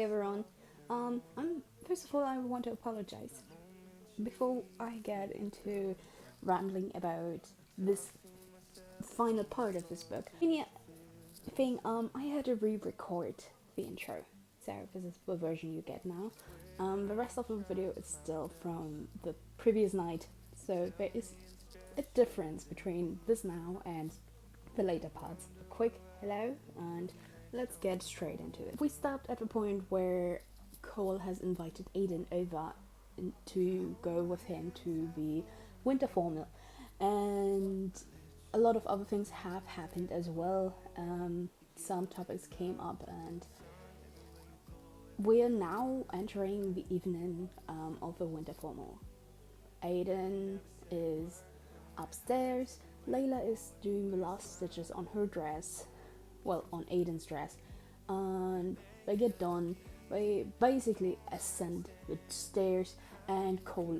everyone. First of all, I want to apologize before I get into rambling about this final part of this book. I had to re-record the intro, so this is the version you get now. The rest of the video is still from the previous night, so there is a difference between this now and the later parts. A quick hello, and let's get straight into it. We stopped at the point where Cole has invited Aiden over to go with him to the winter formal, and a lot of other things have happened as well. Some topics came up, and we are now entering the evening of the winter formal. Aiden is upstairs. Layla is doing the last stitches on her dress, well, on Aiden's dress, and they get done. They basically ascend the stairs, and Cole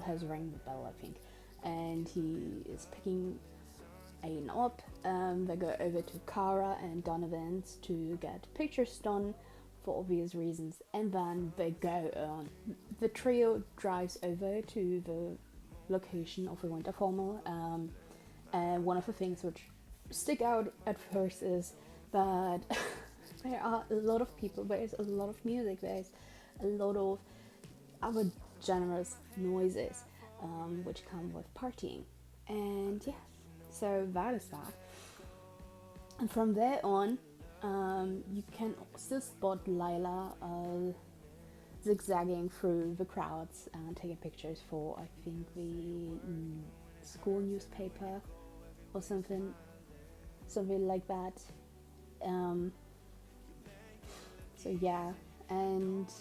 has rang the bell, I think, and he is picking Aiden up. They go over to Cara and Donovan's to get pictures done for obvious reasons, and then they go on. The trio drives over to the location of the winter formal, and one of the things which stick out at first is that there are a lot of people, there's a lot of music, there's a lot of other generous noises which come with partying, and yeah, so that is that. And from there on, you can still spot Lila zigzagging through the crowds and taking pictures for, I think, the school newspaper or something like that. So yeah, and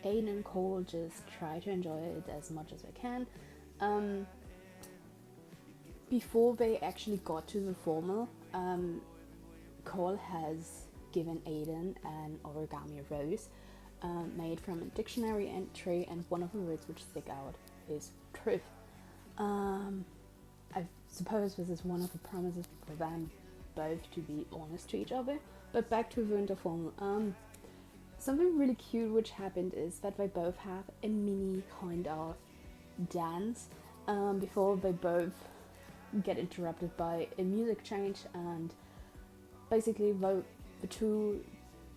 Aiden and Cole just try to enjoy it as much as they can. Before they actually got to the formal, Cole has given Aiden an origami rose made from a dictionary entry, and one of the words which stick out is truth. I suppose this is one of the promises for them both to be honest to each other. But back to the winter formal. Something really cute which happened is that they both have a mini kind of dance before they both get interrupted by a music change, and basically the two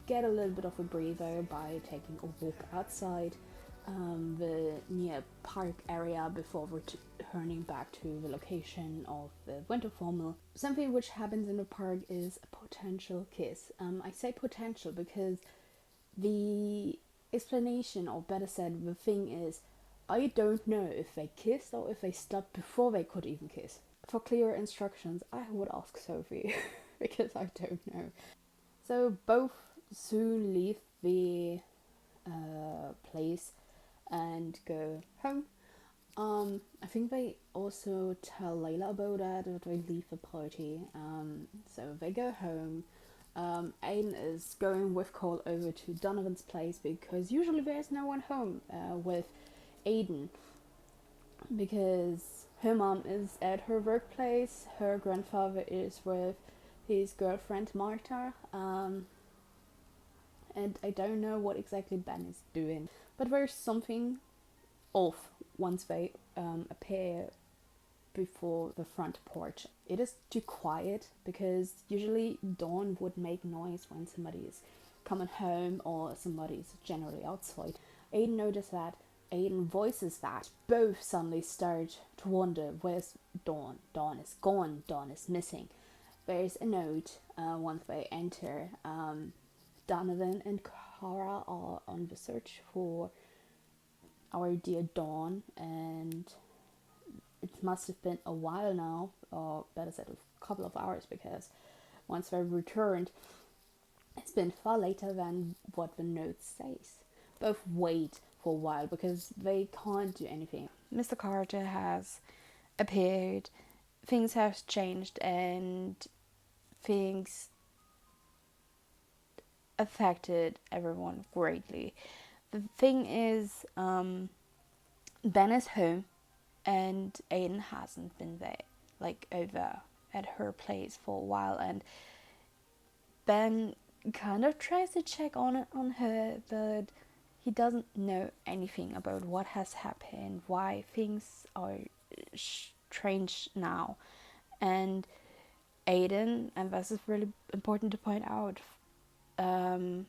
get a little bit of a breather by taking a walk outside the near park area before returning back to the location of the winter formal. Something which happens in the park is a potential kiss. I say potential because the explanation, or better said, the thing is, I don't know if they kissed or if they stopped before they could even kiss. For clearer instructions, I would ask Sophie because I don't know. So both soon leave the place and go home. I think they also tell Layla about that they leave the party. So they go home. Aiden is going with Cole over to Donovan's place because usually there's no one home with Aiden, because her mom is at her workplace, her grandfather is with his girlfriend Marta, and I don't know what exactly Ben is doing, but there's something off once they appear before the front porch. It is too quiet because usually Dawn would make noise when somebody is coming home or somebody is generally outside. Aiden noticed that. Aiden voices that. Both suddenly start to wonder, where's Dawn? Dawn is gone. Dawn is missing. There's a note once they enter. Donovan and Cara are on the search for our dear Dawn, and it must have been a while now, or better said, a couple of hours, because once they returned, it's been far later than what the note says. Both wait for a while because they can't do anything. Mr. Carter has appeared, things have changed, and things affected everyone greatly. The thing is, Ben is home and Aiden hasn't been there, like over at her place for a while, and Ben kind of tries to check on her, but he doesn't know anything about what has happened, why things are strange now. And Aiden, and this is really important to point out, um,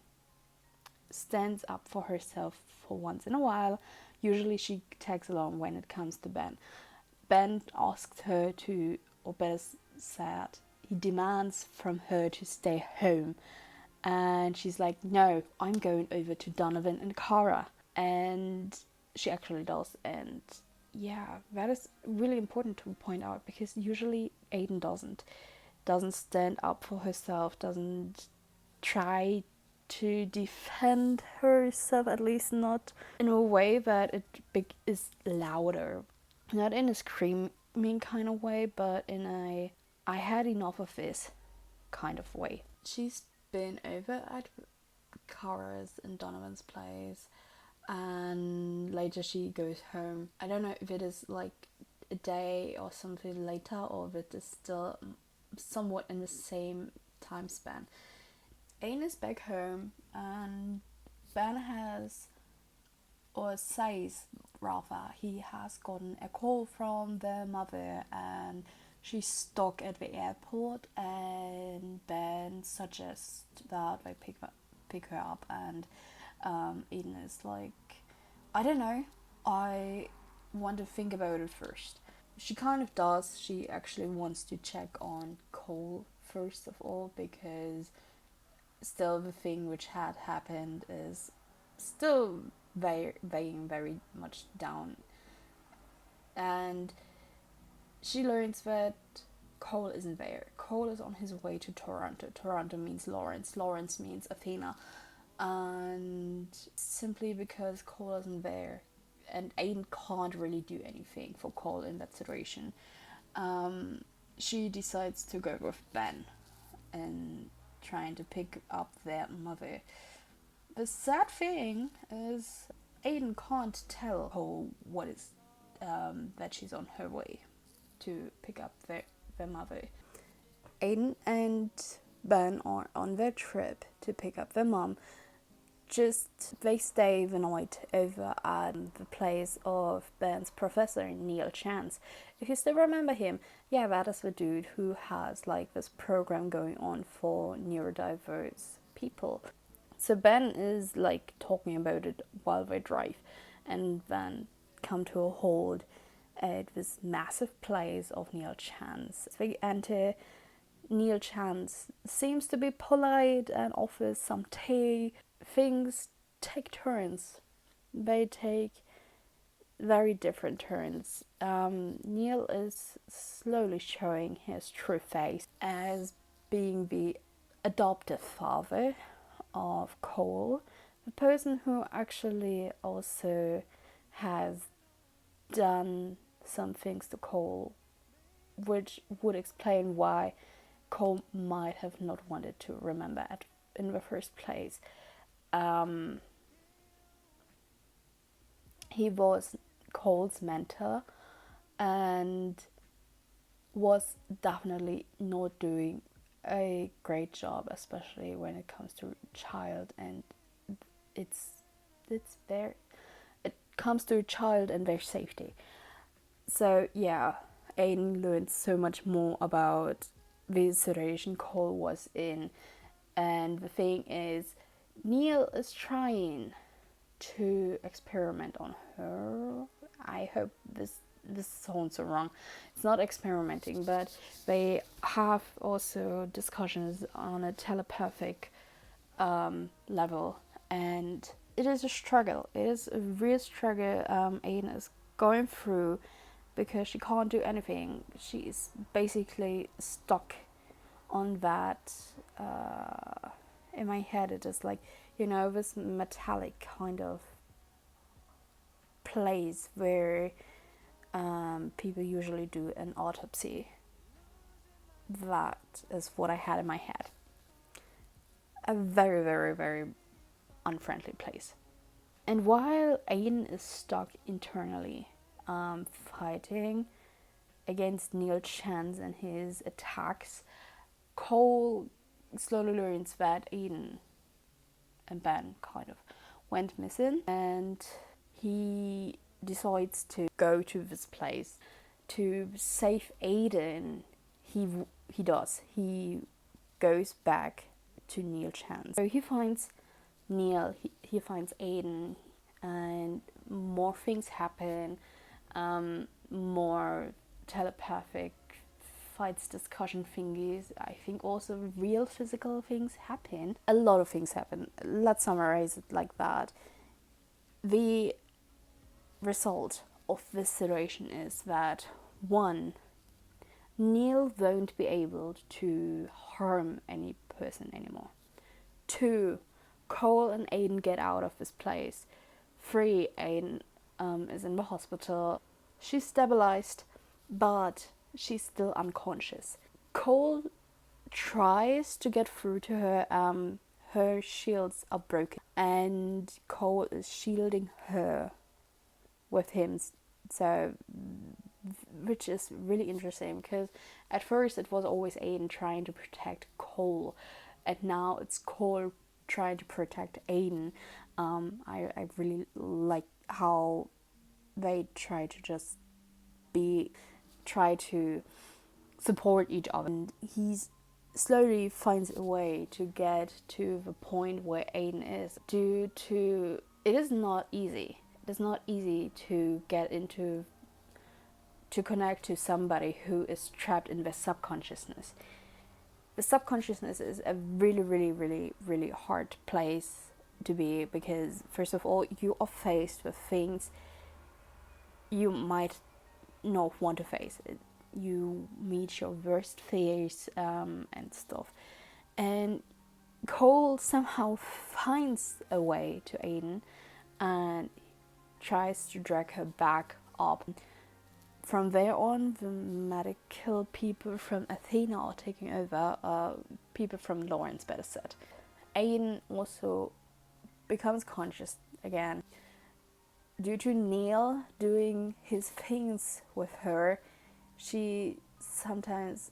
stands up for herself for once in a while. Usually she tags along when it comes to Ben. Ben asks her to, or better said, he demands from her to stay home. And she's like, no, I'm going over to Donovan and Kara. And she actually does. And yeah, that is really important to point out, because usually Aiden doesn't stand up for herself, doesn't try to defend herself, at least not in a way that it is louder. Not in a screaming kind of way, but in a I had enough of this kind of way. She's been over at Kara's and Donovan's place, and later she goes home. I don't know if it is like a day or something later, or if it is still somewhat in the same time span. Aiden is back home, and Ben has, or says rather, he has gotten a call from their mother, and she's stuck at the airport, and Ben suggests that they pick her up, and Aiden is like, I don't know, I want to think about it first. She kind of does. She actually wants to check on Cole first of all, because still the thing which had happened is still weighing very much down. And she learns that Cole isn't there. Cole is on his way to Toronto. Toronto means Lawrence. Lawrence means Athena. And simply because Cole isn't there, and Aiden can't really do anything for Cole in that situation, she decides to go with Ben and trying to pick up their mother. The sad thing is Aiden can't tell Cole what is that she's on her way to pick up their mother. Aiden and Ben are on their trip to pick up their mom. Just they stay the night over at the place of Ben's professor, Neil Chance. If you still remember him, yeah, that is the dude who has like this program going on for neurodiverse people. So Ben is like talking about it while they drive, and then come to a halt at this massive place of Neil Chance. They enter. Neil Chance seems to be polite and offers some tea. Things take turns. They take very different turns. Neil is slowly showing his true face as being the adoptive father of Cole, the person who actually also has done some things to Cole, which would explain why Cole might have not wanted to remember it in the first place. He was Cole's mentor and was definitely not doing a great job, especially when it comes to child, and it's their it comes to a child and their safety. So yeah, Aiden learned so much more about the situation Cole was in, and the thing is, Neil is trying to experiment on her. I hope this sounds so wrong. It's not experimenting, but they have also discussions on a telepathic level, and it is a struggle. It is a real struggle Aiden is going through, because she can't do anything. She's basically stuck on that. In my head, it is like, this metallic kind of place where people usually do an autopsy. That is what I had in my head. A very, very, very unfriendly place. And while Aiden is stuck internally, fighting against Neil Chance and his attacks, Cole slowly learns that Aiden and Ben kind of went missing, and he decides to go to this place to save Aiden. He does. He goes back to Neil Chance. So he finds Neil. He finds Aiden, and more things happen. More telepathic fights, discussion thingies. I think also real physical things happen. A lot of things happen. Let's summarize it like that. The result of this situation is that, one, Neil won't be able to harm any person anymore. 2, Cole and Aiden get out of this place. 3, Aiden is in the hospital. She's stabilized, but she's still unconscious. Cole tries to get through to her. Her shields are broken, and Cole is shielding her with him. So, which is really interesting, because at first it was always Aiden trying to protect Cole, and now it's Cole trying to protect Aiden. I really like how they try to support each other, and he's slowly finds a way to get to the point where Aiden is. Due to it is not easy to get into, to connect to somebody who is trapped in the subconsciousness. The subconsciousness is a really, really, really, really hard place to be, because first of all, you are faced with things you might not want to face. You meet your worst fears and stuff. And Cole somehow finds a way to Aiden and tries to drag her back up. From there on, the medical people from Athena are taking over, people from Lawrence, better said. Aiden also becomes conscious again. Due to Neil doing his things with her, she sometimes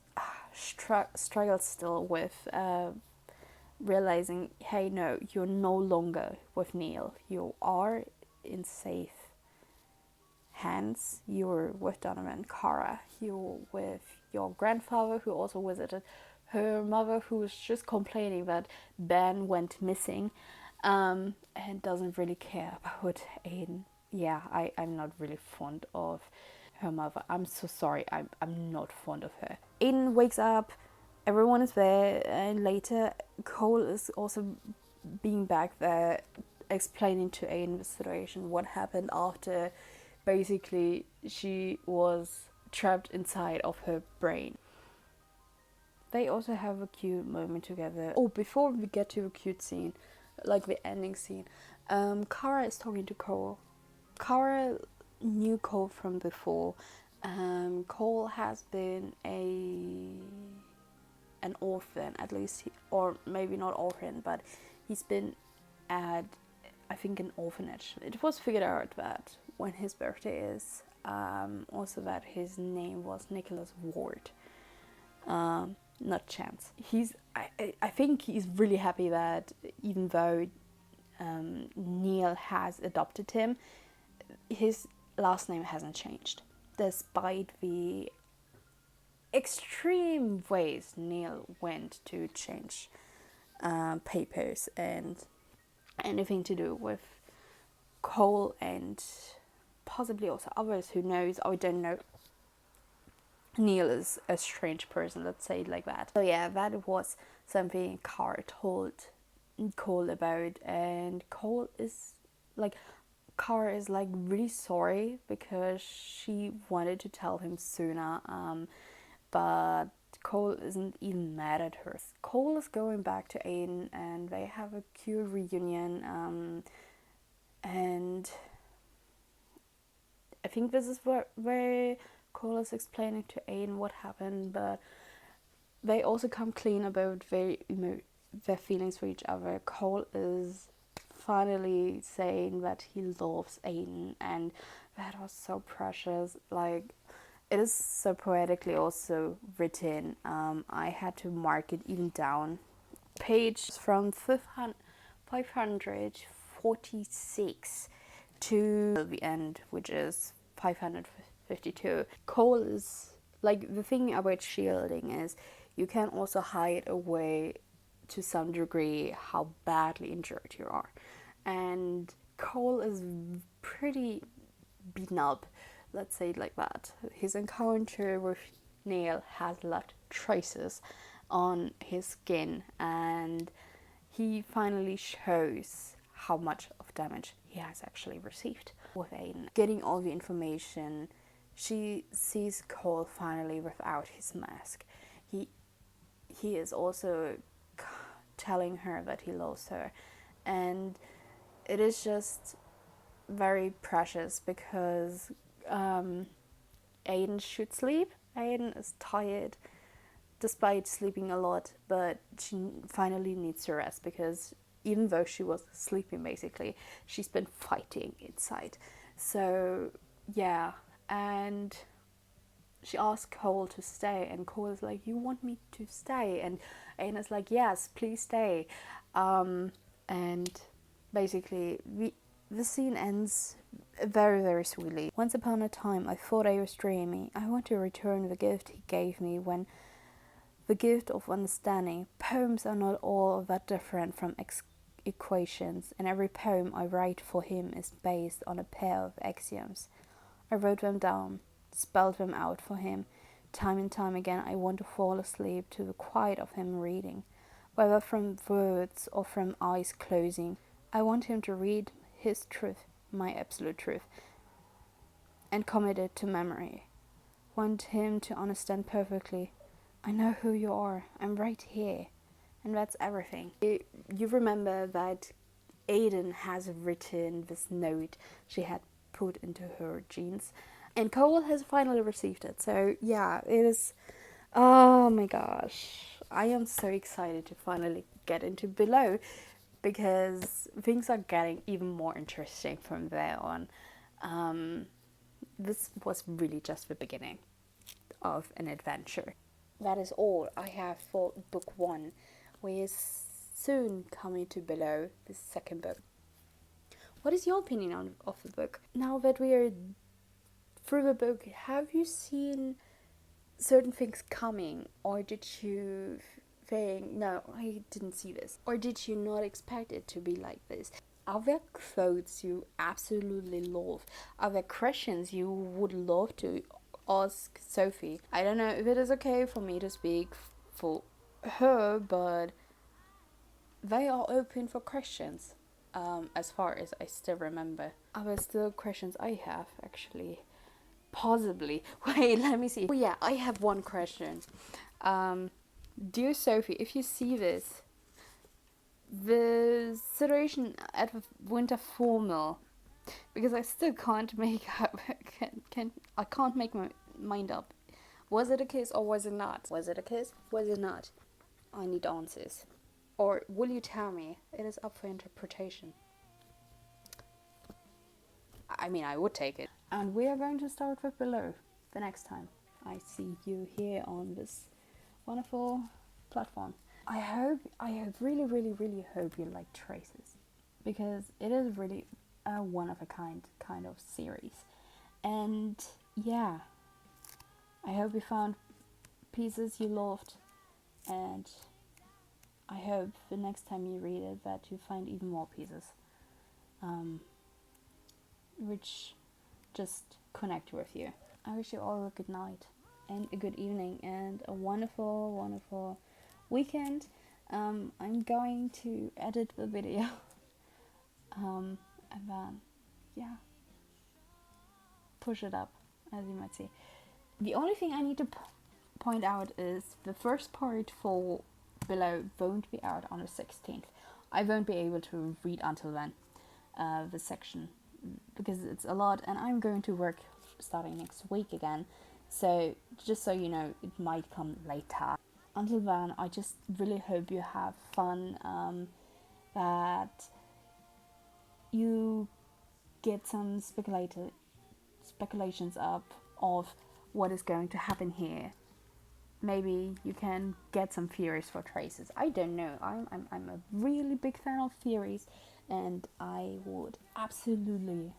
struggles still with realizing, hey, no, you're no longer with Neil. You are in safe hands. You're with Donovan and Kara. You're with your grandfather, who also visited her mother, who was just complaining that Ben went missing, and doesn't really care about Aiden. Yeah, I'm not really fond of her mother. I'm so sorry. I'm not fond of her. Aiden wakes up. Everyone is there, and later Cole is also being back there, explaining to Aiden the situation, what happened after basically she was trapped inside of her brain. They also have a cute moment together. Oh, before we get to the cute scene, like the ending scene, Kara is talking to Cole. Kara knew Cole from before. Cole has been an orphan, at least, or maybe not orphan, but he's been at, I think, an orphanage. It was figured out that when his birthday is, also that his name was Nicholas Ward, not Chance. I think he's really happy that even though Neil has adopted him, his last name hasn't changed, despite the extreme ways Neil went to change papers and anything to do with Cole and possibly also others, who knows, I don't know. Neil is a strange person, let's say it like that. So yeah, that was something Kara told Cole about, and Kara is like really sorry because she wanted to tell him sooner, but Cole isn't even mad at her. Cole is going back to Aiden, and they have a cute reunion, and I think this is where Cole is explaining to Aiden what happened, but they also come clean about their feelings for each other. Cole is finally saying that he loves Aiden, and that was so precious. Like, it is so poetically also written. I had to mark it even down page from 546 to the end, which is 552. Cole is like, the thing about shielding is you can also hide away to some degree how badly injured you are, and Cole is pretty beaten up, let's say it like that. His encounter with Neil has left traces on his skin, and he finally shows how much of damage he has actually received. With Aiden getting all the information, she sees Cole finally without his mask. He is also telling her that he loves her, and it is just very precious because Aiden should sleep. Aiden is tired despite sleeping a lot, but she finally needs to rest because even though she was sleeping basically, she's been fighting inside. So yeah, and she asked Cole to stay, and Cole is like, you want me to stay? And Aiden is like, yes, please stay. And basically the scene ends very, very sweetly. Once upon a time, I thought I was dreaming. I want to return the gift he gave me, when the gift of understanding. Poems are not all that different from equations, and every poem I write for him is based on a pair of axioms. I wrote them down, spelled them out for him. Time and time again, I want to fall asleep to the quiet of him reading, whether from words or from eyes closing. I want him to read his truth, my absolute truth, and commit it to memory. Want him to understand perfectly. I know who you are. I'm right here. And that's everything. You remember that Aiden has written this note she had put into her jeans, and Cole has finally received it. So yeah, it is. Oh my gosh, I am so excited to finally get into Below, because things are getting even more interesting from there on. This was really just the beginning of an adventure. That is all I have for book 1. We are soon coming to Below, the second book. What is your opinion of the book? Now that we are through the book, have you seen certain things coming, or did you think, no, I didn't see this? Or did you not expect it to be like this? Are there quotes you absolutely love? Are there questions you would love to ask Sophie? I don't know if it is okay for me to speak for her, but they are open for questions. As far as I still remember. Are there still questions I have, actually? Possibly. Wait, let me see. Oh yeah, I have one question. Dear Sophie, if you see this, the situation at the winter formal, because I still can't make up, I can't make my mind up. Was it a kiss or was it not? Was it a kiss? Was it not? I need answers. Or will you tell me? It is up for interpretation. I mean, I would take it. And we are going to start with Below the next time I see you here on this wonderful platform. I really, really, really hope you like Traces, because it is really a one of a kind of series. And yeah, I hope you found pieces you loved, and I hope the next time you read it that you find even more pieces which just connect with you. I wish you all a good night and a good evening and a wonderful, wonderful weekend. I'm going to edit the video and then, yeah, push it up, as you might see. The only thing I need to point out is the first part for Below won't be out on the 16th. I won't be able to read until then, the section, because it's a lot, and I'm going to work starting next week again, so just so you know, it might come later. Until then, I just really hope you have fun, that you get some speculations up of what is going to happen here, maybe you can get some theories for traces. I don't know. I'm a really big fan of theories, and I would absolutely,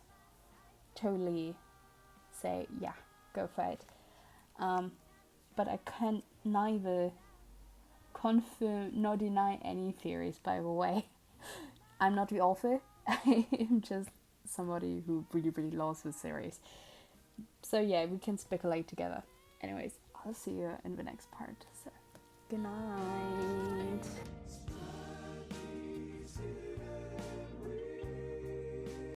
totally say, yeah, go for it. But I can neither confirm nor deny any theories, by the way. I'm not the author. I'm just somebody who really, really loves the series. So yeah, we can speculate together. Anyways, I'll see you in the next part. So, good night.